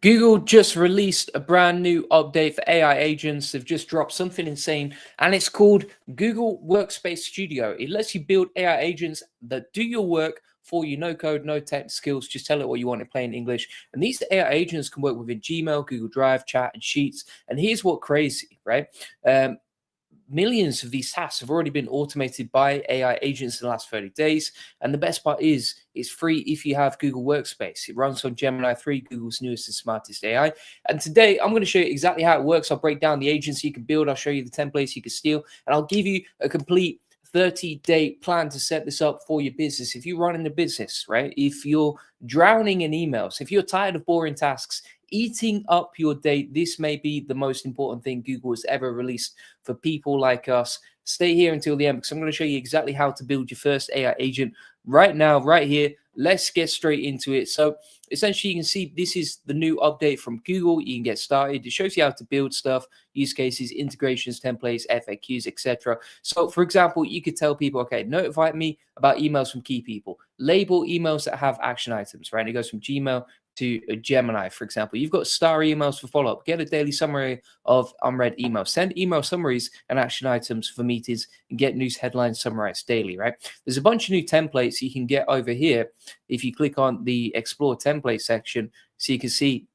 Google just released a brand new update for AI agents. They've just dropped something insane, and it's called Google Workspace Studio. It lets you build AI agents that do your work for you. No code, no tech skills. Just tell it what you want in plain English. And these AI agents can work within Gmail, Google Drive, chat, and Sheets. And here's what crazy, right? Millions of these tasks have already been automated by AI agents in the last 30 days. And the best part is it's free if you have Google Workspace. It runs on Gemini 3, Google's newest and smartest AI. And today I'm going to show you exactly how it works. I'll break down the agents you can build. I'll show you the templates you can steal. And I'll give you a complete 30-day plan to set this up for your business. If you're running a business, right? If you're drowning in emails, if you're tired of boring tasks, eating up your day, this may be the most important thing Google has ever released for people like us. Stay here until the end because I'm going to show you exactly how to build your first AI agent right now, right here. Let's get straight into it. So essentially, you can see this is the new update from Google. You can get started. It shows you how to build stuff, use cases, integrations, templates, FAQs, etc. So for example, you could tell people, okay, notify me about emails from key people. Label emails that have action items, right? It goes from Gmail to a Gemini, for example. You've got star emails for follow-up. Get a daily summary of unread emails. Send email summaries and action items for meetings and get news headlines summarized daily, right? There's a bunch of new templates you can get over here if you click on the Explore Template section, so you can see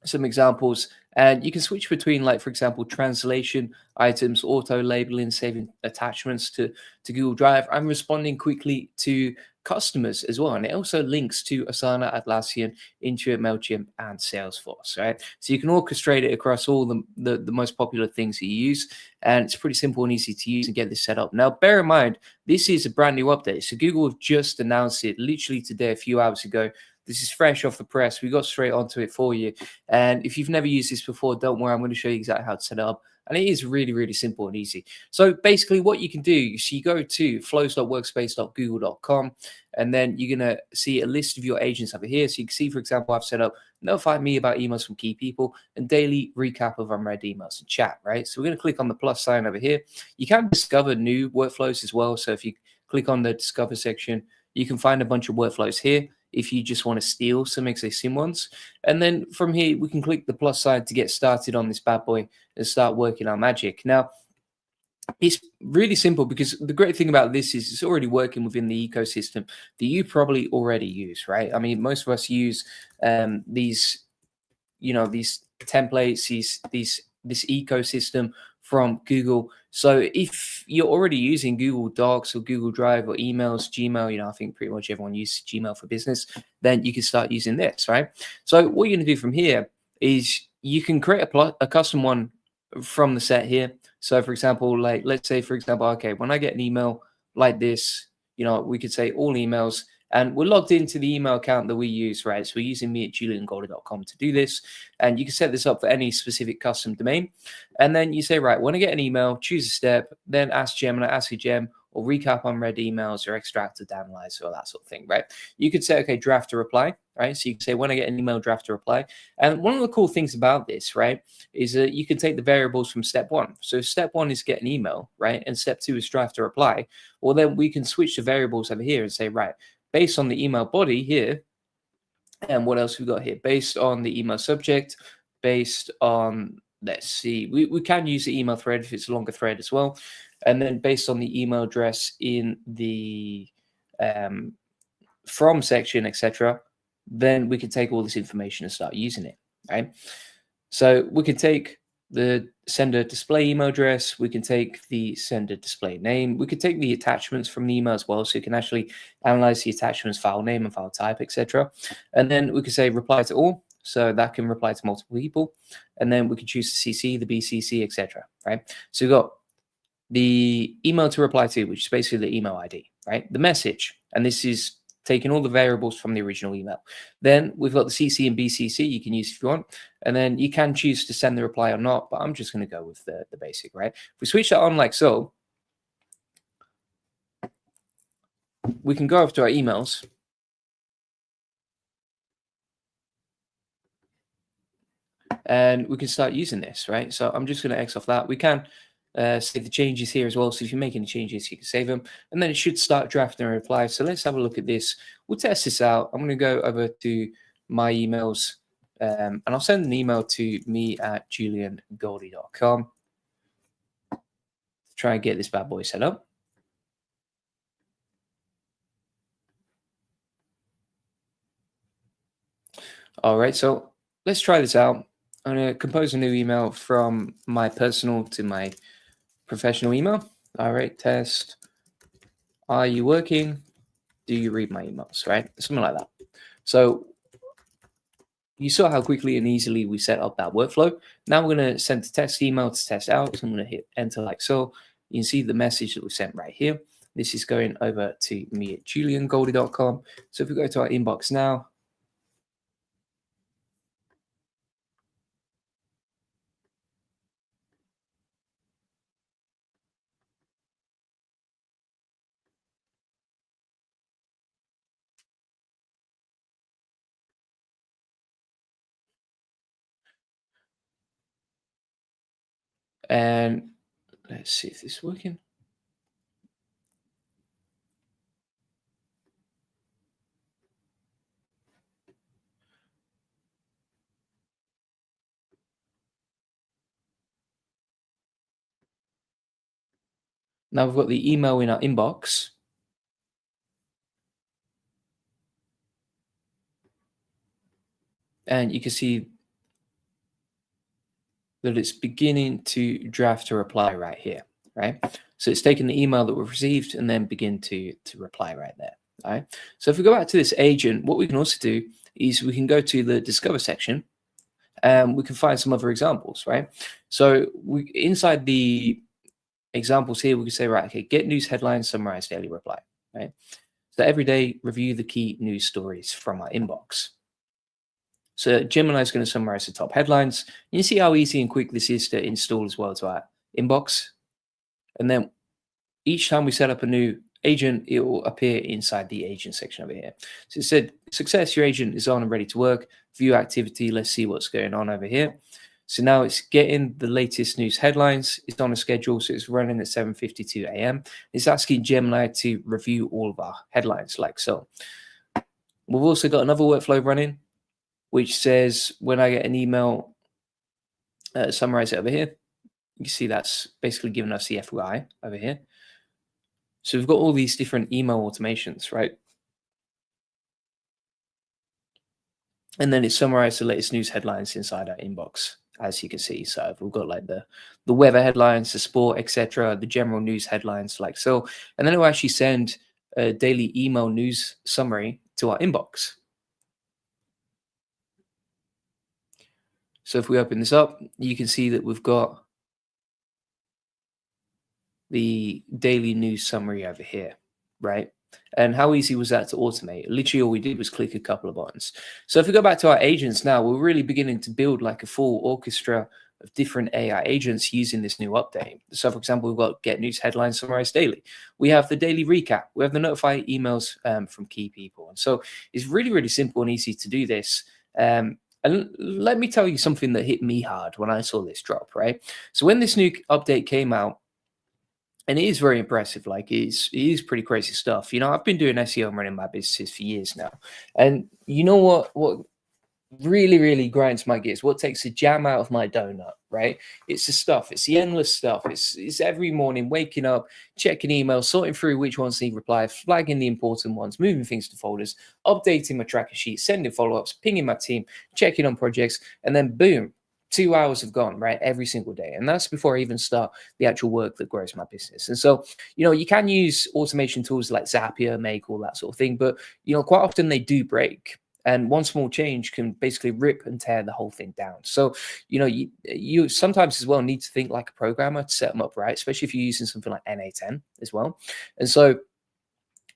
some examples, and you can switch between, like, for example, translation items, auto labeling, saving attachments to Google Drive, and responding quickly to customers as well. And it also links to Asana, Atlassian, Intuit, MailChimp, and Salesforce, right? So you can orchestrate it across all the most popular things that you use, and it's pretty simple and easy to use and get this set up. Now, bear in mind, this is a brand new update. So Google have just announced it literally today, a few hours ago. This is fresh off the press. We got straight onto it for you. And if you've never used this before, don't worry. I'm going to show you exactly how to set it up. And it is really, really simple and easy. So basically what you can do is you go to flows.workspace.google.com, and then you're going to see a list of your agents over here. So you can see, for example, I've set up notify me about emails from key people and daily recap of unread emails and chat, right? So we're going to click on the plus sign over here. You can discover new workflows as well. So if you click on the discover section, you can find a bunch of workflows here if you just want to steal some existing ones. And then from here, we can click the plus sign to get started on this bad boy and start working our magic. Now, it's really simple because the great thing about this is it's already working within the ecosystem that you probably already use, right? I mean, most of us use these templates, this ecosystem from Google. So if you're already using Google Docs or Google Drive or emails, Gmail, I think pretty much everyone uses Gmail for business, then you can start using this, right? So what you're going to do from here is you can create a custom one from the set here. So for example, like, let's say, for example, okay, when I get an email like this, we could say all emails, and we're logged into the email account that we use, right? So we're using me@juliangolder.com to do this. And you can set this up for any specific custom domain. And then you say, right, when I get an email, choose a step, then ask Gemini, ask a gem, or recap unread emails, or extract or analyze, or that sort of thing, right? You could say, okay, draft a reply, right? So you can say, when I get an email, draft a reply. And one of the cool things about this, right, is that you can take the variables from step one. So step one is get an email, right? And step two is draft a reply. Well, then we can switch the variables over here and say, right, based on the email body here, and what else we got here? Based on the email subject, based on, let's see, we can use the email thread if it's a longer thread as well. And then based on the email address in the from section, etc., then we can take all this information and start using it, right? So we can take the sender display email address, we can take the sender display name, we could take the attachments from the email as well, so you can actually analyze the attachments, file name and file type, etc. And then we could say reply to all, so that can reply to multiple people. And then we can choose the CC, the BCC, etc. Right? So we've got the email to reply to, which is basically the email ID, right? The message, and this is taking all the variables from the original email. Then we've got the CC and BCC you can use if you want. And then you can choose to send the reply or not, but I'm just going to go with the basic, right? If we switch that on like so, we can go over to our emails. And we can start using this, right? So I'm just going to X off that. We can save the changes here as well. So if you make any changes, you can save them. And then it should start drafting a reply. So let's have a look at this. We'll test this out. I'm going to go over to my emails and I'll send an email to me@juliangoldie.com. Try and get this bad boy set up. All right, so let's try this out. I'm going to compose a new email from my personal to my professional email. All right, test. Are you working? Do you read my emails? Right, something like that. So you saw how quickly and easily we set up that workflow. Now we're going to send the test email to test out. So I'm going to hit enter like so. You can see the message that we sent right here. This is going over to me@juliangoldie.com. So if we go to our inbox now, and let's see if this is working. Now we've got the email in our inbox. And you can see that it's beginning to draft a reply right here, right? So it's taking the email that we've received and then begin to reply right there, all right? So if we go back to this agent, what we can also do is we can go to the Discover section and we can find some other examples, right? So we inside the examples here, we can say, right, okay, get news headlines, summarize daily reply, right? So every day, review the key news stories from our inbox. So Gemini is going to summarize the top headlines. You see how easy and quick this is to install as well to our inbox. And then each time we set up a new agent, it will appear inside the agent section over here. So it said, success, your agent is on and ready to work. View activity, let's see what's going on over here. So now it's getting the latest news headlines. It's on a schedule, so it's running at 7:52 a.m. It's asking Gemini to review all of our headlines like so. We've also got another workflow running, which says when I get an email, summarize it over here. You can see that's basically giving us the FYI over here. So we've got all these different email automations, right? And then it summarized the latest news headlines inside our inbox, as you can see. So we've got like the weather headlines, the sport, etc., the general news headlines like so. And then it will actually send a daily email news summary to our inbox. So if we open this up, you can see that we've got the daily news summary over here, right? And how easy was that to automate? Literally all we did was click a couple of buttons. So if we go back to our agents now, we're really beginning to build like a full orchestra of different AI agents using this new update. So for example, we've got get news headlines summarized daily. We have the daily recap. We have the notify emails from key people. And so it's really, really simple and easy to do this. And let me tell you something that hit me hard when I saw this drop, right? So when this new update came out, and it is very impressive. Like it is pretty crazy stuff. You know, I've been doing SEO and running my businesses for years now. And you know what really, really grinds my gears, what takes the jam out of my donut, right? It's the stuff. It's the endless stuff. It's every morning waking up, checking emails, sorting through which ones need reply, flagging the important ones, moving things to folders, updating my tracker sheet, sending follow-ups, pinging my team, checking on projects, and then boom, 2 hours have gone, right? Every single day. And that's before I even start the actual work that grows my business. And so, you know, you can use automation tools like Zapier, Make, all that sort of thing. But, you know, quite often they do break. And one small change can basically rip and tear the whole thing down. So, you know, you sometimes as well need to think like a programmer to set them up right, especially if you're using something like NA10 as well. And so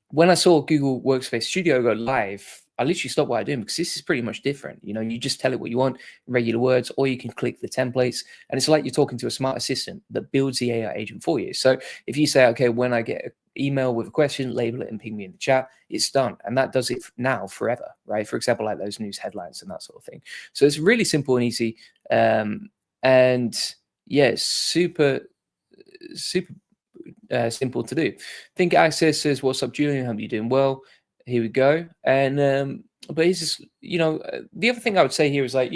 when I saw Google Workspace Studio go live, I literally stopped what I'm doing because this is pretty much different. You know, you just tell it what you want in regular words, or you can click the templates, and it's like you're talking to a smart assistant that builds the AI agent for you. So if you say, okay, when I get an email with a question, label it and ping me in the chat, it's done. And that does it now forever, right? For example, like those news headlines and that sort of thing. So it's really simple and easy. And yeah, super simple to do. Think Access says, what's up, Julian? Hope you're doing well. Here we go. And But he's just, the other thing I would say here is like,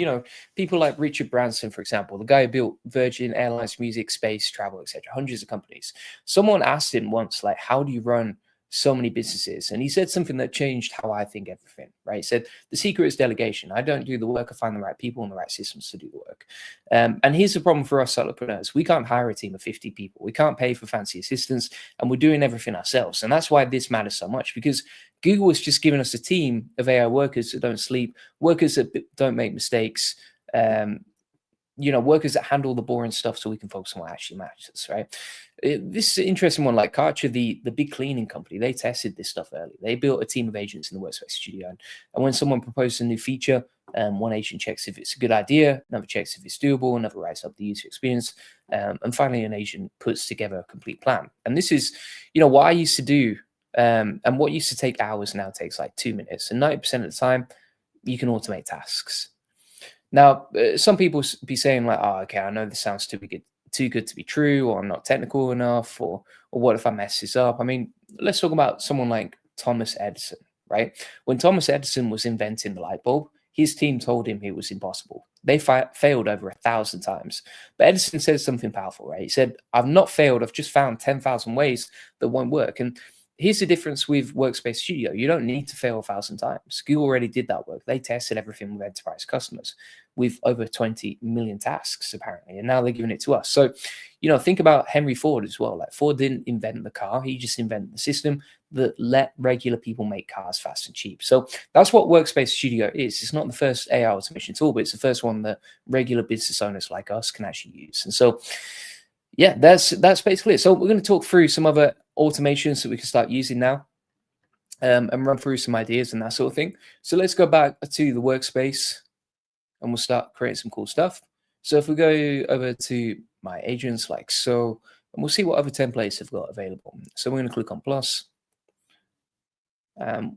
people like Richard Branson, for example, the guy who built Virgin Airlines, music, space, travel, etc., hundreds of companies. Someone asked him once, like, how do you run so many businesses? And he said something that changed how I think everything, right? He said, the secret is delegation. I don't do the work, I find the right people and the right systems to do the work. And here's the problem for us solopreneurs. We can't hire a team of 50 people. We can't pay for fancy assistants, and we're doing everything ourselves. And that's why this matters so much, because Google has just given us a team of AI workers that don't sleep, workers that don't make mistakes, workers that handle the boring stuff so we can focus on what actually matters, right? This is an interesting one, like Karcher, the big cleaning company, they tested this stuff early. They built a team of agents in the Workspace Studio. And when someone proposes a new feature, one agent checks if it's a good idea, another checks if it's doable, another writes up the user experience, and finally an agent puts together a complete plan. And this is, what I used to do, and what used to take hours now takes like 2 minutes. And 90% of the time, you can automate tasks. Now, some people be saying like, "Oh, okay, I know this sounds too good to be true, or I'm not technical enough, or what if I mess this up?" I mean, let's talk about someone like Thomas Edison, right? When Thomas Edison was inventing the light bulb, his team told him it was impossible. They failed over 1,000 times. But Edison said something powerful, right? He said, "I've not failed. I've just found 10,000 ways that won't work." And here's the difference with Workspace Studio. You don't need to fail 1,000 times. Google already did that work. They tested everything with enterprise customers with over 20 million tasks, apparently. And now they're giving it to us. So, think about Henry Ford as well. Like, Ford didn't invent the car. He just invented the system that let regular people make cars fast and cheap. So that's what Workspace Studio is. It's not the first AI automation tool, but it's the first one that regular business owners like us can actually use. And so, yeah, that's basically it. So we're going to talk through some other automations that we can start using now, and run through some ideas and that sort of thing. So let's go back to the workspace and we'll start creating some cool stuff. So if we go over to my agents like so, and we'll see what other templates have got available. So we're going to click on plus.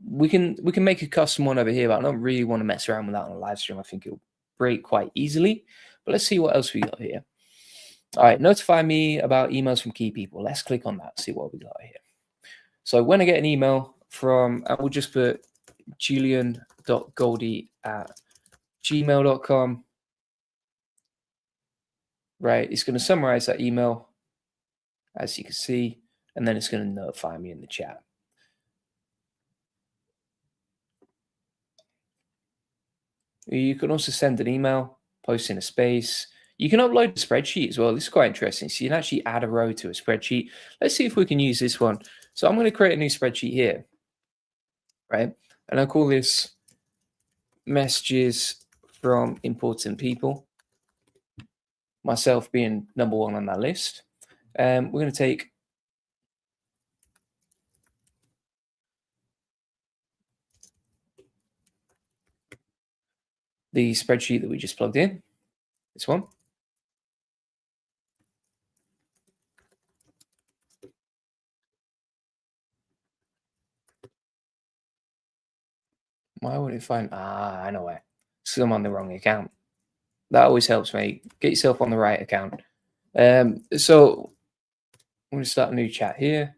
We can make a custom one over here, but I don't really want to mess around with that on a live stream. I think it'll break quite easily. But let's see what else we got here. All right, notify me about emails from key people. Let's click on that, see what we got here. So when I get an email from, and we'll just put julian.goldie@gmail.com, right? It's going to summarize that email, as you can see, and then it's going to notify me in the chat. You can also send an email, post in a space. You can upload a spreadsheet as well. This is quite interesting. So you can actually add a row to a spreadsheet. Let's see if we can use this one. So I'm going to create a new spreadsheet here, right? And I'll call this messages from important people, myself being number one on that list. We're going to take the spreadsheet that we just plugged in, this one. Why would it find? I know why. So I'm on the wrong account. That always helps, mate. Get yourself on the right account. So I'm going to start a new chat here.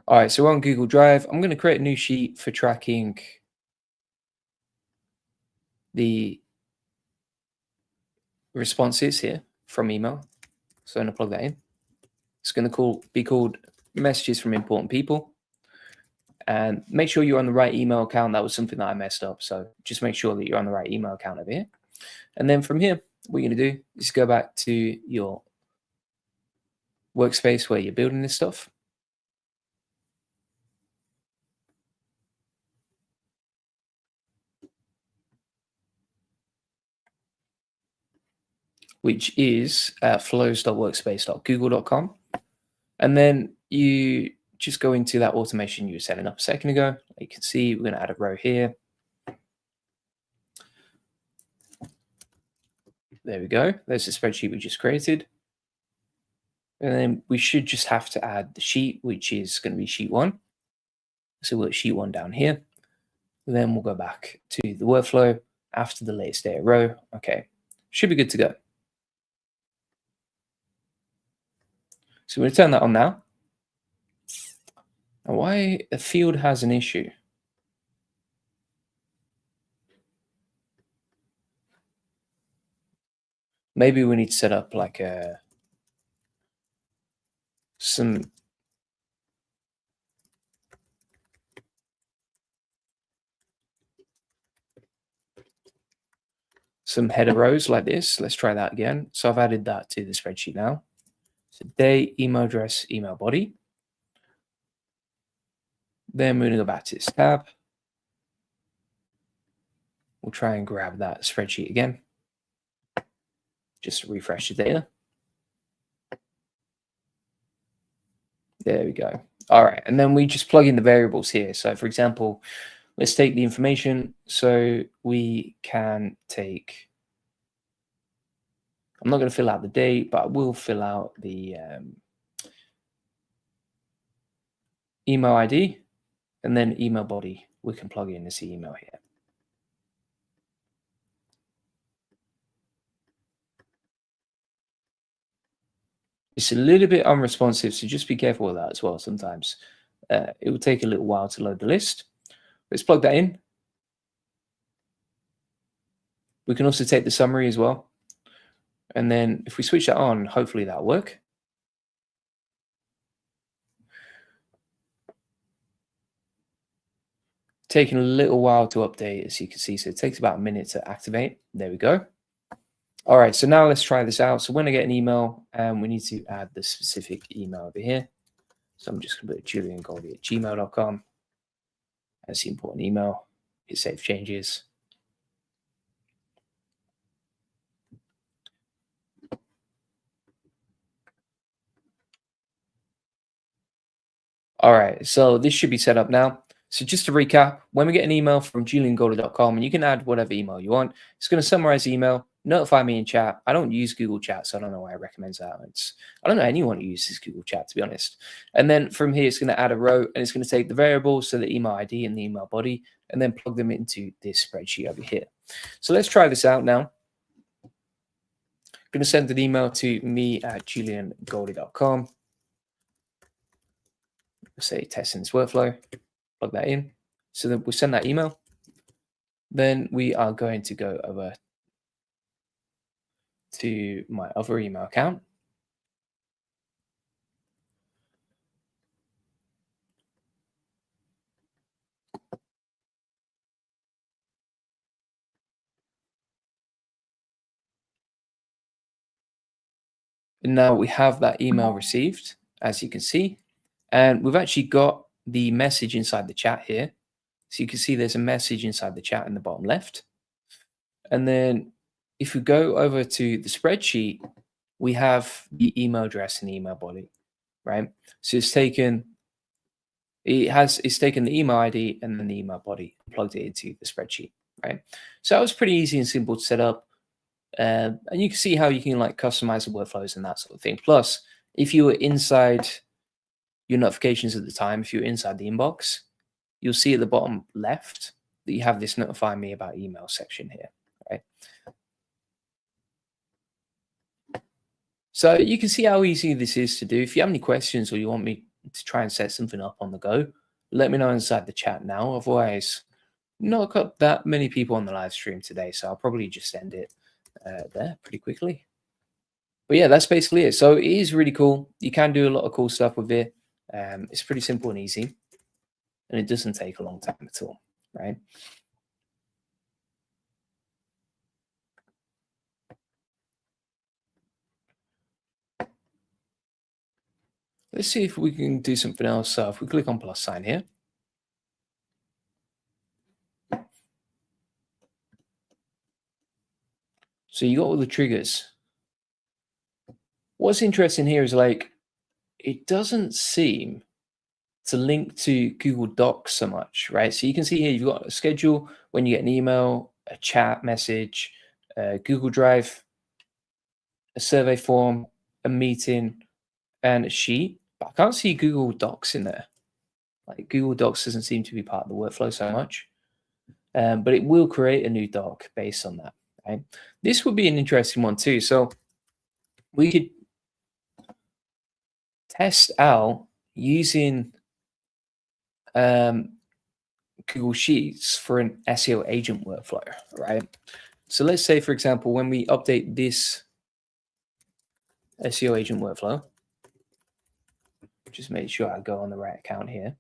All right, so we're on Google Drive. I'm going to create a new sheet for tracking the responses here from email. So I'm going to plug that in. It's going to be called messages from important people. And make sure you're on the right email account. That was something that I messed up. So just make sure that you're on the right email account over here. And then from here, what you're going to do is go back to your workspace where you're building this stuff. Which is flows.workspace.google.com. And then you just go into that automation you were setting up a second ago. You can see we're going to add a row here. There we go. There's the spreadsheet we just created. And then we should just have to add the sheet, which is going to be sheet 1. So we'll put sheet 1 down here. Then we'll go back to the workflow after the latest data row. Okay, should be good to go. So we're going to turn that on now. Now, why the field has an issue? Maybe we need to set up like some header rows like this. Let's try that again. So I've added that to the spreadsheet now. So day, email address, email body. Then we're going to go back to this tab. We'll try and grab that spreadsheet again. Just refresh the data. There we go. All right, and then we just plug in the variables here. So for example, let's take the information. So we can take, I'm not going to fill out the date, but I will fill out the email ID, and then email body. We can plug in this email here. It's a little bit unresponsive, so just be careful with that as well. Sometimes it will take a little while to load the list. Let's plug that in. We can also take the summary as well. And then if we switch that on, hopefully that'll work. Taking a little while to update, as you can see. So it takes about a minute to activate. There we go. All right, so now let's try this out. So when I get an email, we need to add the specific email over here. So I'm just going to put juliangoldie@gmail.com. That's the important email. Hit save changes. All right, so this should be set up now. So just to recap, when we get an email from juliangoldie.com, and you can add whatever email you want, it's going to summarize the email, notify me in chat. I don't use Google Chat, so I don't know why it recommends that. I don't know anyone who uses Google Chat, to be honest. And then from here, it's going to add a row, and it's going to take the variables, so the email ID and the email body, and then plug them into this spreadsheet over here. So let's try this out now. I'm going to send an email to me@juliangoldie.com. Say testing this workflow, plug that in. So then we'll send that email. Then we are going to go over to my other email account. And now we have that email received, as you can see. And we've actually got the message inside the chat here. So you can see there's a message inside the chat in the bottom left. And then if we go over to the spreadsheet, we have the email address and email body, right? So it's taken the email ID and then the email body and plugged it into the spreadsheet, right? So that was pretty easy and simple to set up. And you can see how you can like customize the workflows and that sort of thing. Plus, if you were inside your notifications at the time, if you're inside the inbox, you'll see at the bottom left that you have this notify me about email section here, right? So you can see how easy this is to do. If you have any questions or you want me to try and set something up on the go, let me know inside the chat now. Otherwise, not got that many people on the live stream today, so I'll probably just end it there pretty quickly. But yeah, that's basically it. So it is really cool. You can do a lot of cool stuff with it. It's pretty simple and easy, and it doesn't take a long time at all, right? Let's see if we can do something else. So if we click on plus sign here, so you got all the triggers. What's interesting here is like, it doesn't seem to link to Google Docs so much, right? So you can see here, you've got a schedule when you get an email, a chat message, Google Drive, a survey form, a meeting, and a sheet, but I can't see Google Docs in there. Like Google Docs doesn't seem to be part of the workflow so much, but it will create a new doc based on that. Right? This would be an interesting one too. So we could test out using Google Sheets for an SEO agent workflow, right? So let's say, for example, when we update this SEO agent workflow, just make sure I go on the right account here.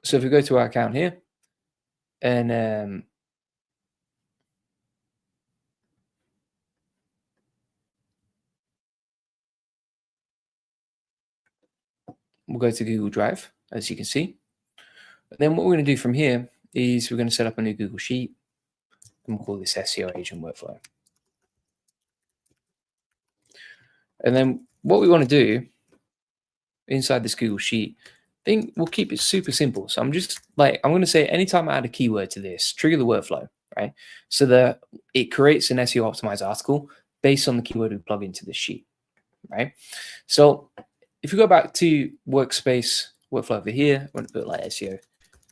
So if we go to our account here, and we'll go to Google Drive, as you can see. And then what we're going to do from here is we're going to set up a new Google Sheet, and we'll call this SEO agent workflow. And then what we want to do inside this Google Sheet, I think we'll keep it super simple. So I'm going to say anytime I add a keyword to this, trigger the workflow, right? So that it creates an SEO optimized article based on the keyword we plug into the sheet, right? So if we go back to Workspace workflow over here, I'm going to put like SEO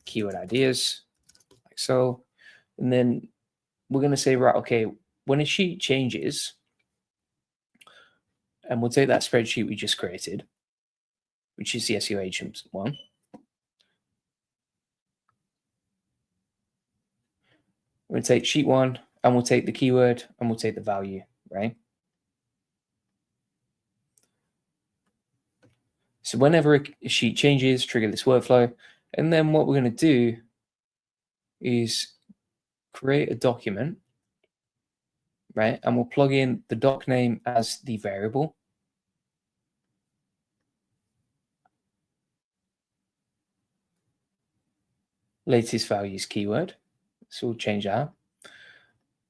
keyword ideas, like so. And then we're going to say, right, okay, when a sheet changes, and we'll take that spreadsheet we just created, which is the SEO agent one. We're going to take sheet one, and we'll take the keyword, and we'll take the value, right? So whenever a sheet changes, trigger this workflow. And then what we're going to do is create a document, right? And we'll plug in the doc name as the variable. Latest values keyword. So we'll change that.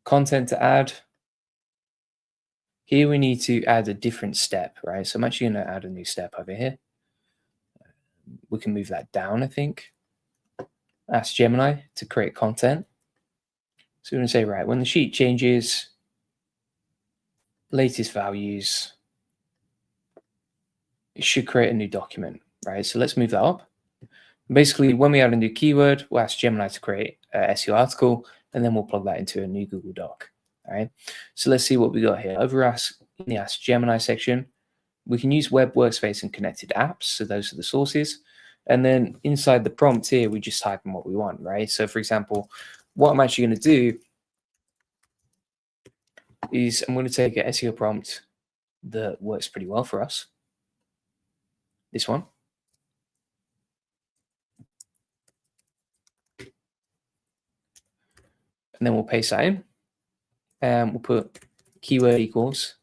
Content to add. Here we need to add a different step, right? So I'm actually going to add a new step over here. We can move that down, I think. Ask Gemini to create content. So we're going to say, right, when the sheet changes, latest values, it should create a new document, right? So let's move that up. Basically, when we add a new keyword, we'll ask Gemini to create an SEO article, and then we'll plug that into a new Google Doc. All right. So let's see what we got here. Over in the Ask Gemini section, we can use web, workspace, and connected apps. So those are the sources. And then inside the prompt here, we just type in what we want, right? So for example, what I'm actually going to do is I'm going to take an SEO prompt that works pretty well for us. This one. And then we'll paste that in, and we'll put keyword equals,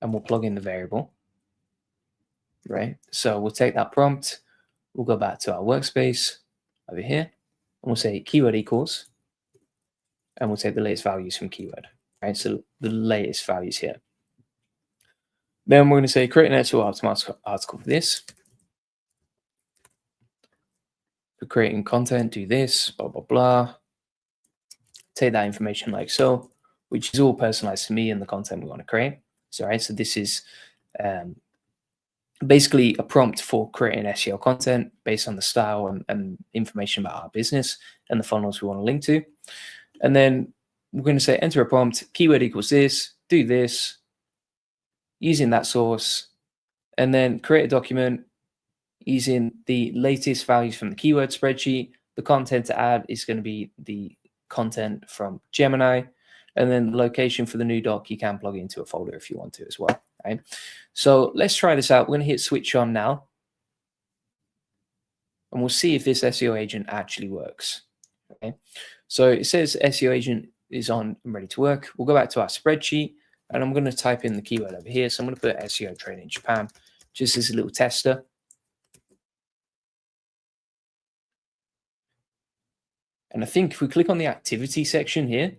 and we'll plug in the variable, right? So we'll take that prompt, we'll go back to our workspace over here, and we'll say keyword equals, and we'll take the latest values from keyword, right? So the latest values here. Then we're going to say create an SEO optimized article for this. For creating content, do this, blah, blah, blah. Take that information like so, which is all personalized to me and the content we want to create. So, right, so this is basically a prompt for creating SEO content based on the style and information about our business and the funnels we want to link to. And then we're going to say enter a prompt, keyword equals this, do this, using that source, and then create a document using the latest values from the keyword spreadsheet. The content to add is going to be the content from Gemini, and then the location for the new doc you can plug into a folder if you want to as well, right? So let's try this out. We're going to hit switch on now, and we'll see if this SEO agent actually works. Okay, so it says SEO agent is on and ready to work. We'll go back to our spreadsheet, and I'm going to type in the keyword over here. So I'm going to put SEO training Japan just as a little tester. And I think if we click on the activity section here,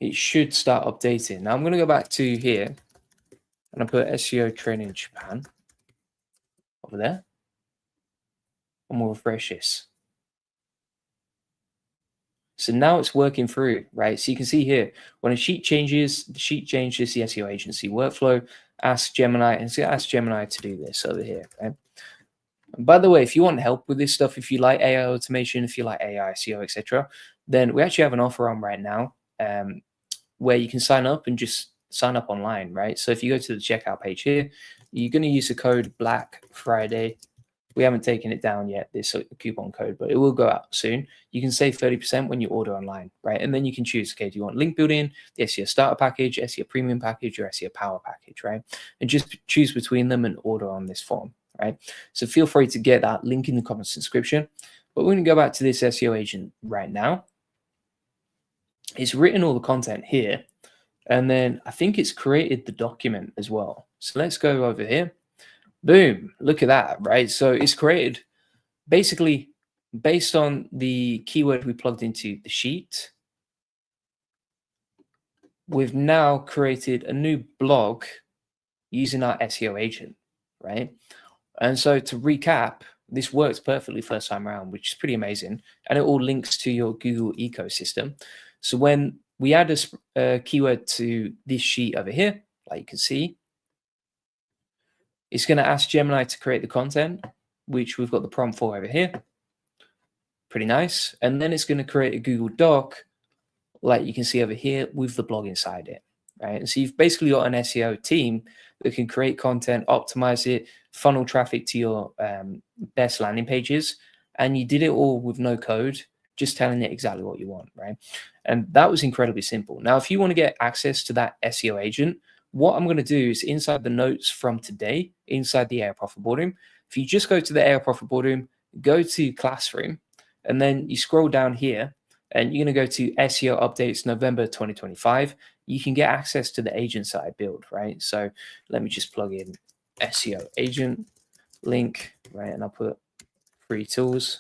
it should start updating. Now I'm going to go back to here and I put SEO training Japan over there. And we'll refresh this. So now it's working through, right? So you can see here, when a sheet changes, the sheet changes the SEO agency workflow. Ask Gemini, and so ask Gemini to do this over here, right? And by the way, if you want help with this stuff, if you like AI automation, if you like AI, SEO, etc., then we actually have an offer on right now where you can sign up and just sign up online, right? So if you go to the checkout page here, you're going to use the code Black Friday. We haven't taken it down yet, this coupon code, but it will go out soon. You can save 30% when you order online, right? And then you can choose, okay, do you want link building, the SEO starter package, SEO premium package, or SEO power package, right? And just choose between them and order on this form, right? So feel free to get that link in the comments description. But we're going to go back to this SEO agent right now. It's written all the content here. And then I think it's created the document as well. So let's go over here. Boom, look at that, right? So it's created basically based on the keyword we plugged into the sheet. We've now created a new blog using our SEO agent, right? And so to recap, this works perfectly first time around, which is pretty amazing. And it all links to your Google ecosystem. So when we add a keyword to this sheet over here, like you can see, it's going to ask Gemini to create the content, which we've got the prompt for over here. Pretty nice. And then it's going to create a Google Doc, like you can see over here, with the blog inside it, right? And so you've basically got an SEO team that can create content, optimize it, funnel traffic to your best landing pages. And you did it all with no code, just telling it exactly what you want, right? And that was incredibly simple. Now, if you want to get access to that SEO agent, what I'm going to do is inside the notes from today, inside the AI Profit Boardroom, if you just go to the AI Profit Boardroom, go to Classroom, and then you scroll down here, and you're going to go to SEO Updates November 2025. You can get access to the agents that I build, right? So let me just plug in SEO agent link, right? And I'll put free tools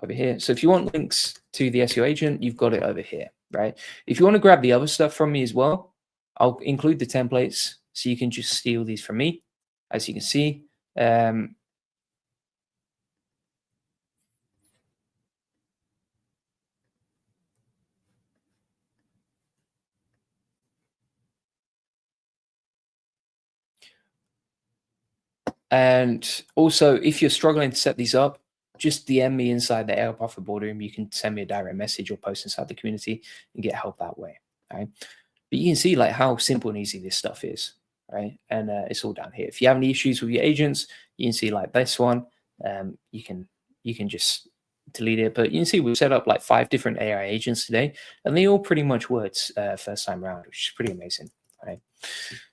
over here. So if you want links to the SEO agent, you've got it over here, right? If you want to grab the other stuff from me as well, I'll include the templates so you can just steal these from me. As you can see, and also, if you're struggling to set these up, just DM me inside the AI Profit Boardroom. You can send me a direct message or post inside the community and get help that way, right? But you can see like how simple and easy this stuff is, right? And it's all down here. If you have any issues with your agents, you can see like this one. You can just delete it. But you can see we've set up like 5 different AI agents today, and they all pretty much worked first time around, which is pretty amazing, right?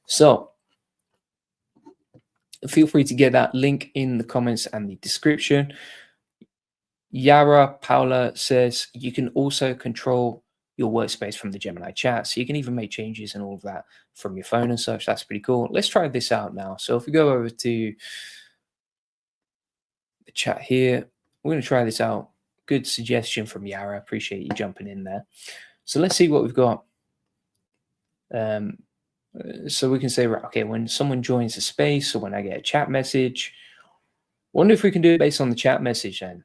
So feel free to get that link in the comments and the description. Yara Paula says you can also control your workspace from the Gemini chat. So you can even make changes and all of that from your phone and such. That's pretty cool. Let's try this out now. So if we go over to the chat here, we're going to try this out. Good suggestion from Yara. Appreciate you jumping in there. So let's see what we've got. So we can say, right, okay, when someone joins a space or when I get a chat message, wonder if we can do it based on the chat message then.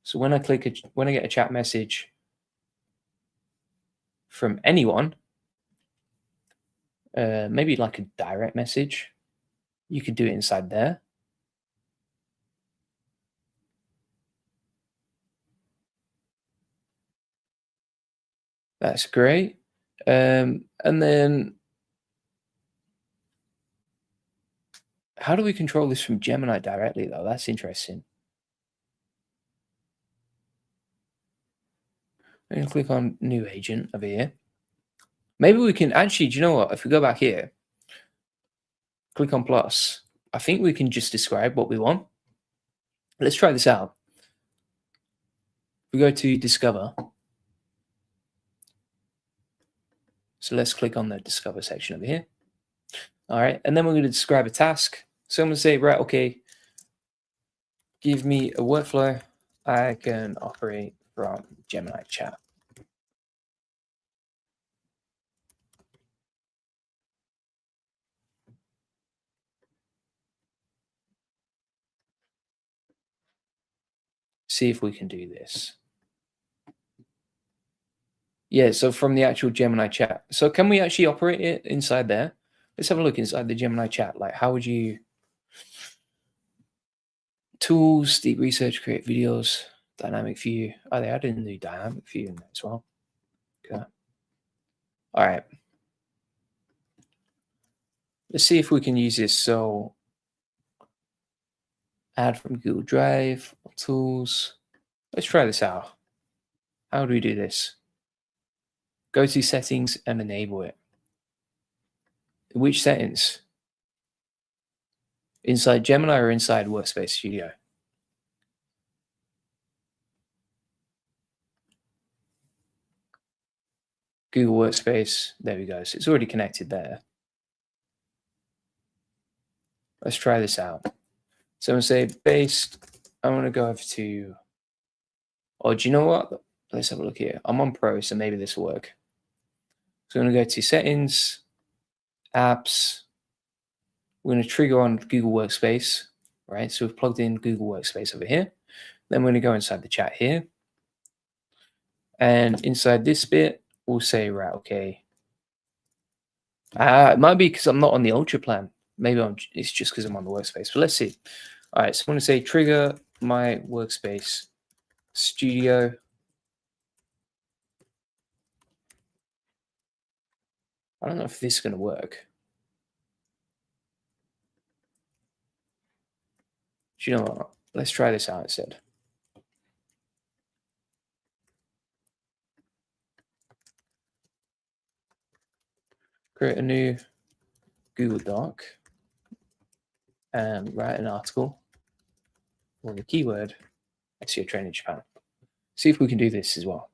So when I get a chat message from anyone, maybe like a direct message, you could do it inside there. That's great. And then how do we control this from Gemini directly though? That's interesting. I'm going to click on new agent over here. Maybe we can actually, do you know what? If we go back here, click on plus, I think we can just describe what we want. Let's try this out. We go to discover. So let's click on the discover section over here. All right. And then we're going to describe a task. So I'm going to say, right, okay, give me a workflow I can operate from Gemini chat. See if we can do this. Yeah, so from the actual Gemini chat. So can we actually operate it inside there? Let's have a look inside the Gemini chat. Like, how would you... Tools, deep research, create videos, dynamic view. Oh, they added a new dynamic view in there as well. Okay. All right. Let's see if we can use this. So add from Google Drive, tools. Let's try this out. How do we do this? Go to settings and enable it. Which settings? Inside Gemini or inside Workspace Studio? Google Workspace. There we go. So it's already connected there. Let's try this out. So I'm going to say based. I'm going to go over to, oh, do you know what? Let's have a look here. I'm on Pro, so maybe this will work. So I'm going to go to settings, apps. We're going to trigger on Google Workspace, right? So we've plugged in Google Workspace over here. Then we're going to go inside the chat here. And inside this bit, we'll say, right, okay. It might be because I'm not on the Ultra plan. Maybe it's just because I'm on the Workspace. But let's see. All right, so I'm going to say trigger my Workspace Studio. I don't know if this is going to work. Do you know what? Let's try this out instead. Create a new Google Doc and write an article with the keyword SEO training Japan. See if we can do this as well.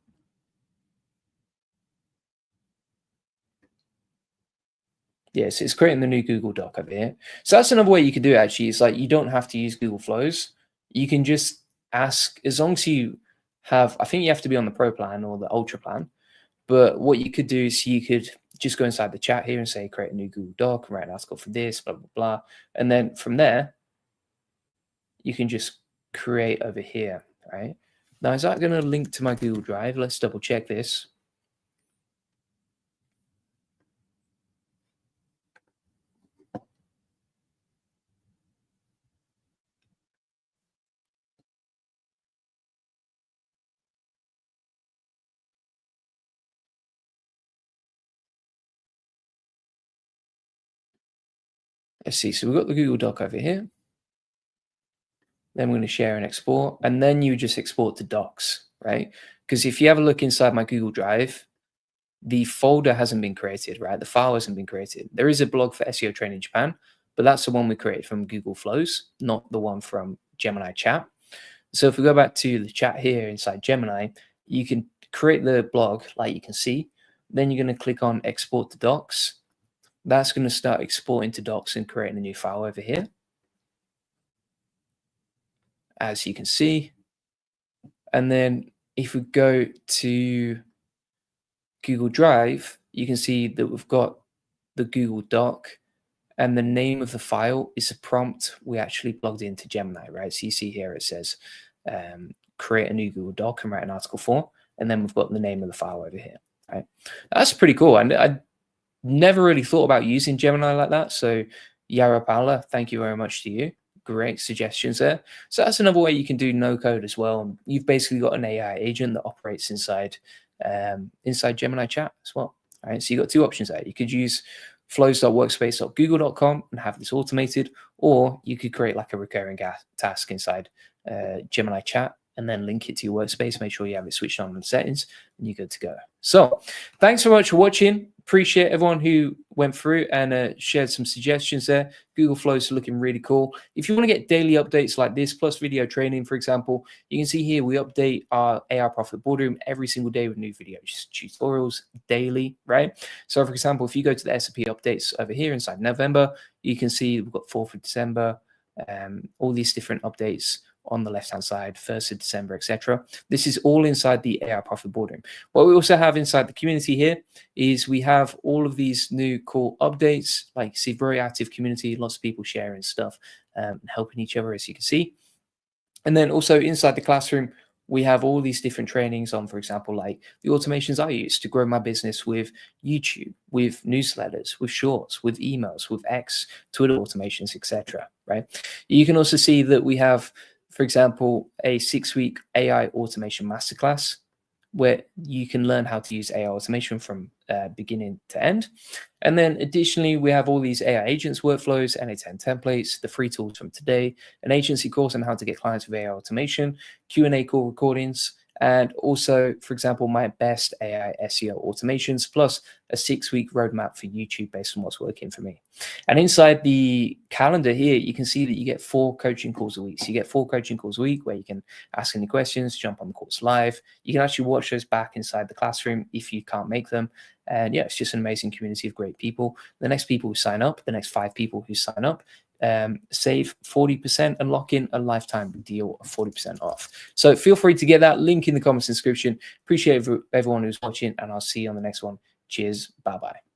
Yes, it's creating the new Google Doc over here. So that's another way you can do it, actually. It's like you don't have to use Google Flows. You can just ask, as long as you have, I think you have to be on the Pro plan or the Ultra plan. But what you could do is you could just go inside the chat here and say, create a new Google Doc, write an article for this, blah, blah, blah. And then from there, you can just create over here, right? Now, is that going to link to my Google Drive? Let's double check this. Let's see. So we've got the Google Doc over here. Then we're going to share and export. And then you just export to docs, right? Because if you have a look inside my Google Drive, the folder hasn't been created, right? The file hasn't been created. There is a blog for SEO training Japan, but that's the one we created from Google Flows, not the one from Gemini chat. So if we go back to the chat here inside Gemini, you can create the blog like you can see. Then you're going to click on export to docs. That's going to start exporting to docs and creating a new file over here. As you can see. And then if we go to Google Drive, you can see that we've got the Google Doc and the name of the file is a prompt we actually plugged into Gemini, right? So you see here it says create a new Google Doc and write an article for, and then we've got the name of the file over here, right? That's pretty cool. And I never really thought about using Gemini like that. So Yara Paula, thank you very much to you. Great suggestions there. So that's another way you can do no code as well. You've basically got an AI agent that operates inside Gemini chat as well. All right, so you've got two options there. You could use flows.workspace.google.com and have this automated, or you could create like a recurring task inside Gemini chat and then link it to your workspace. Make sure you have it switched on in the settings and you're good to go. So thanks so much for watching. appreciate everyone who went through and shared some suggestions there. Google Flows are looking really cool. If you want to get daily updates like this, plus video training, for example, you can see here we update our AI Profit Boardroom every single day with new videos, tutorials daily, right? So for example, if you go to the S&P updates over here inside November, you can see we've got 4th of December, all these different updates on the left hand side, 1st of December, etc. This is all inside the AI Profit Boardroom. What we also have inside the community here is we have all of these new cool updates. Like you see, very active community, lots of people sharing stuff and helping each other, as you can see. And then also inside the classroom, we have all these different trainings on, for example, like the automations I use to grow my business with YouTube, with newsletters, with shorts, with emails, with X, Twitter automations, etc. Right? You can also see that we have, for example, a 6-week AI automation masterclass where you can learn how to use AI automation from beginning to end. And then additionally, we have all these AI agents, workflows, NA10 templates, the free tools from today, an agency course on how to get clients with AI automation, Q&A call recordings, and also, for example, my best AI SEO automations, plus a 6-week roadmap for YouTube based on what's working for me. And inside the calendar here, you can see that you get 4 coaching calls a week. So you get 4 coaching calls a week where you can ask any questions, jump on the course live. You can actually watch those back inside the classroom if you can't make them. And yeah, it's just an amazing community of great people. The next people who sign up, the next 5 people who sign up, save 40% and lock in a lifetime deal of 40% off. So feel free to get that link in the comments description. Appreciate everyone who's watching, and I'll see you on the next one. Cheers. Bye-bye.